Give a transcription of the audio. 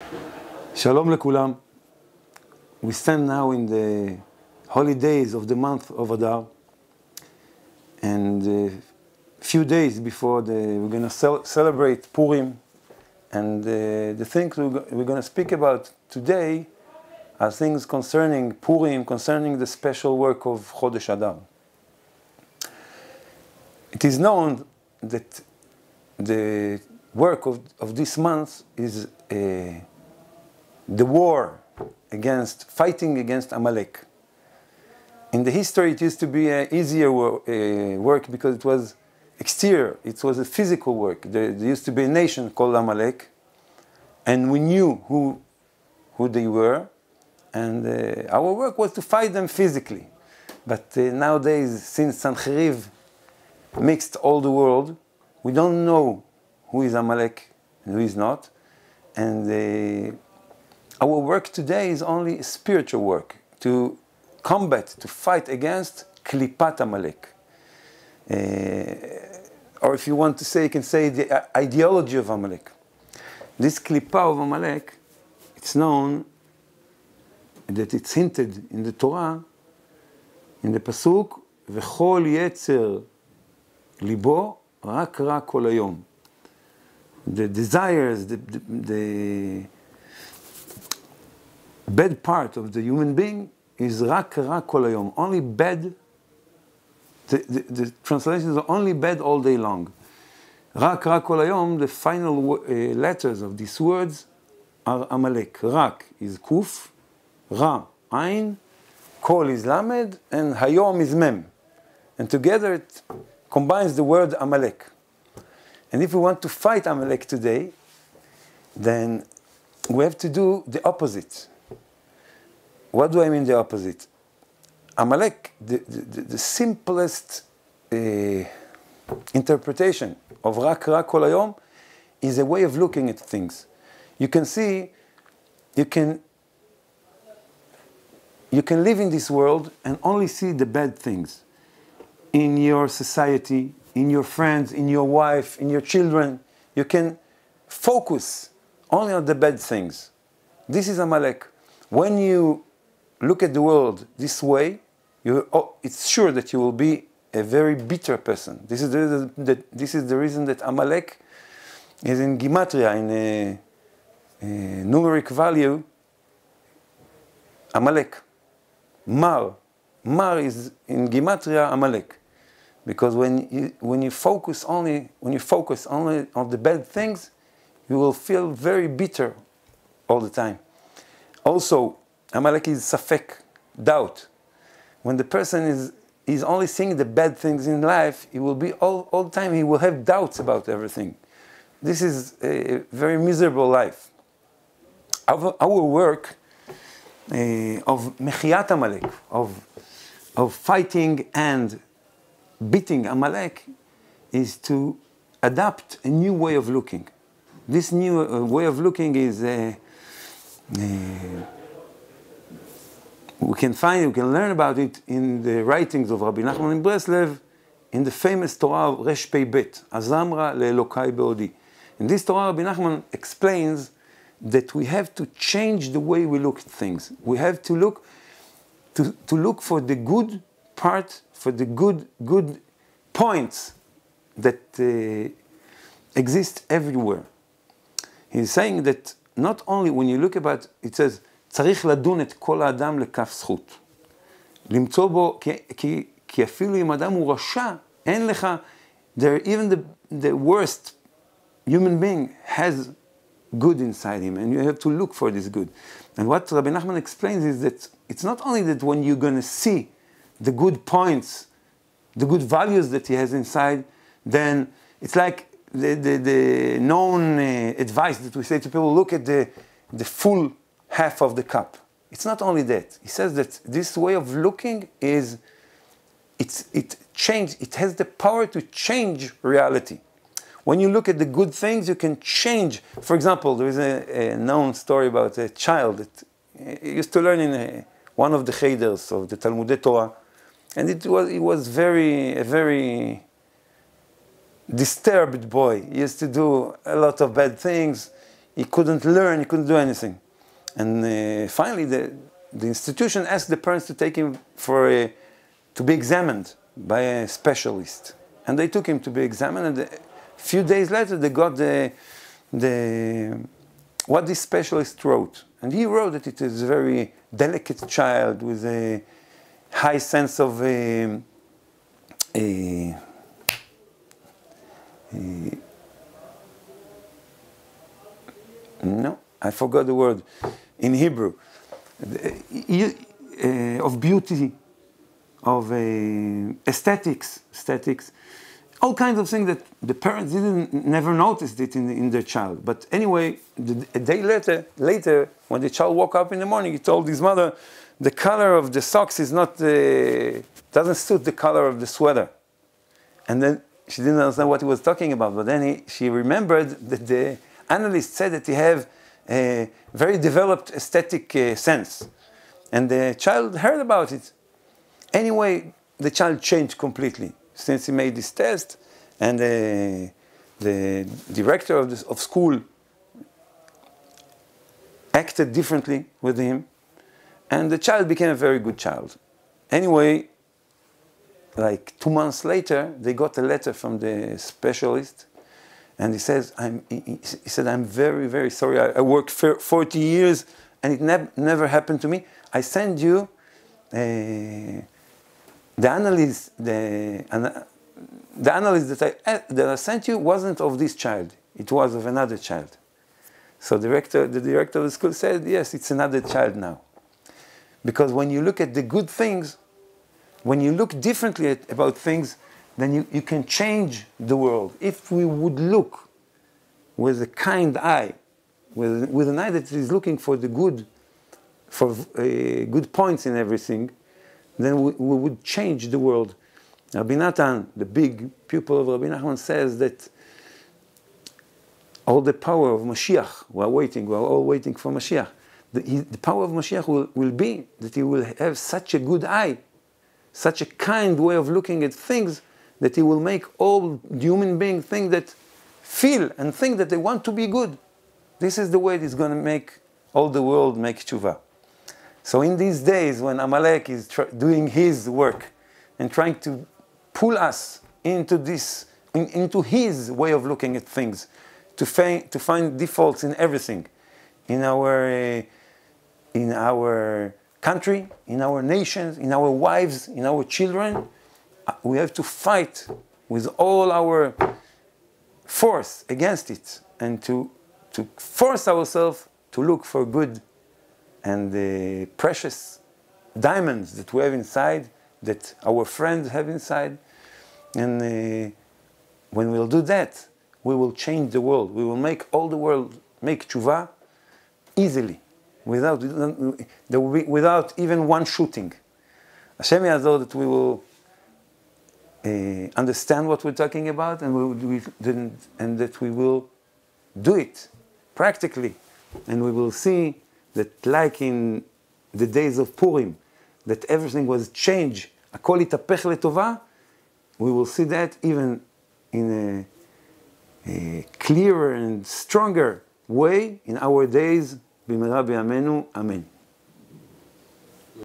Shalom lekulam. We stand now in the holidays of the month of Adar, and a few days before we're going to celebrate Purim, and the things we're going to speak about today are things concerning Purim, concerning the special work of Chodesh Adar. It is known that the work of this month is the war fighting against Amalek. In the history, it used to be an easier work because it was exterior. It was a physical work. There used to be a nation called Amalek, and we knew who they were, and our work was to fight them physically. But nowadays, since Sancheriv mixed all the world, we don't know who is Amalek and who is not, and our work today is only spiritual work, to combat, to fight against klipat Amalek. Or if you want to say, you can say the ideology of Amalek. This klipa of Amalek, it's known that it's hinted in the Torah, in the pasuk, v'chol yetzer libo rak ra kol hayom. The desires, the bad part of the human being is rak ra kol hayom. Only bad. The translations are only bad all day long. Rak ra kol hayom, the final letters of these words are Amalek. Rak is kuf, ra ain, kol is lamed, and hayom is mem. And together it combines the word Amalek. And if we want to fight Amalek today, then we have to do the opposite. What do I mean the opposite? Amalek, the simplest interpretation of rak ra kol hayom is a way of looking at things. You can see, you can live in this world and only see the bad things in your society, in your friends, in your wife, in your children. You can focus only on the bad things. This is Amalek. When you look at the world this way, it's sure that you will be a very bitter person. This is the reason that Amalek is in Gematria, in a numeric value, Amalek. Mar is in Gematria Amalek. Because when you focus only on the bad things, you will feel very bitter all the time. Also, Amalek is safek, doubt. When the person is only seeing the bad things in life, he will be all the time, he will have doubts about everything. This is a very miserable life. Our work of mechiyat Amalek, of fighting and beating Amalek, is to adapt a new way of looking. This new way of looking is we can learn about it in the writings of Rabbi נחman in Mברסלב, in the famous Torah of Resh Pei Bet, Azamra leElokai beodi. In this Torah, Rabbi נחman explains that we have to change the way we look at things. We have to look for the good part, for the good points that exist everywhere. He's saying that not only when you look about, it says, צריך לדון את כל האדם לכף זכות. למצוא בו, כי אפילו אם אדם הוא רשע, אין לך, even the worst human being has good inside him, and you have to look for this good. And what Rabbi נחman explains is that it's not only that when you're going to see the good points, the good values that he has inside, then it's like the known advice that we say to people, look at the full half of the cup. It's not only that. He says that this way of looking it has the power to change reality. When you look at the good things, you can change. For example, there is a known story about a child that used to learn in one of the cheders of the Talmudei Torah, and he was a very disturbed boy. He used to do a lot of bad things. he couldn't learn, he couldn't do anything. And finally, the institution asked the parents to take him to be examined by a specialist. And they took him to be examined, and a few days later, they got what this specialist wrote. And he wrote that it is a very delicate child with a high sense of no, I forgot the word in Hebrew. Of beauty, of aesthetics, all kinds of things that the parents never noticed it in their child. But anyway, a day later, when the child woke up in the morning, he told his mother, the color of the socks is not, doesn't suit the color of the sweater. And then she didn't understand what he was talking about, but then she remembered that the analyst said that he have a very developed aesthetic sense. And the child heard about it. Anyway, the child changed completely since he made this test, and the director of school acted differently with him, and the child became a very good child. Anyway, like 2 months later, they got a letter from the specialist, and he said, I'm very, very sorry. I worked for 40 years, and it never happened to me. I send you the analyst that I sent you wasn't of this child. It was of another child. So the director of the school said, yes, it's another child now. Because when you look at the good things, when you look differently about things, then you can change the world. If we would look with a kind eye, with an eye that is looking for the good, for good points in everything, then we would change the world. Rabbi Natan, the big pupil of Rabbi נחמן, says that all the power of Mashiach, we're all waiting for Mashiach. The power of Mashiach will be that he will have such a good eye, such a kind way of looking at things, that he will make all human beings feel and think that they want to be good. This is the way it is going to make all the world make tshuva. So in these days when Amalek is doing his work and trying to pull us into into his way of looking at things, to find defaults in everything, in our country, in our nations, in our wives, in our children, we have to fight with all our force against it, and to force ourselves to look for good and the precious diamonds that we have inside, that our friends have inside. And when we'll do that, we will change the world. We will make all the world make tshuva easily, without even one shooting. Hashem Yazor that we will understand what we're talking about, and that we will do it practically, and we will see that, like in the days of Purim, that everything was changed, akol itapech letova. We will see that even in a clearer and stronger way in our days. B'mera b'yameinu, amen.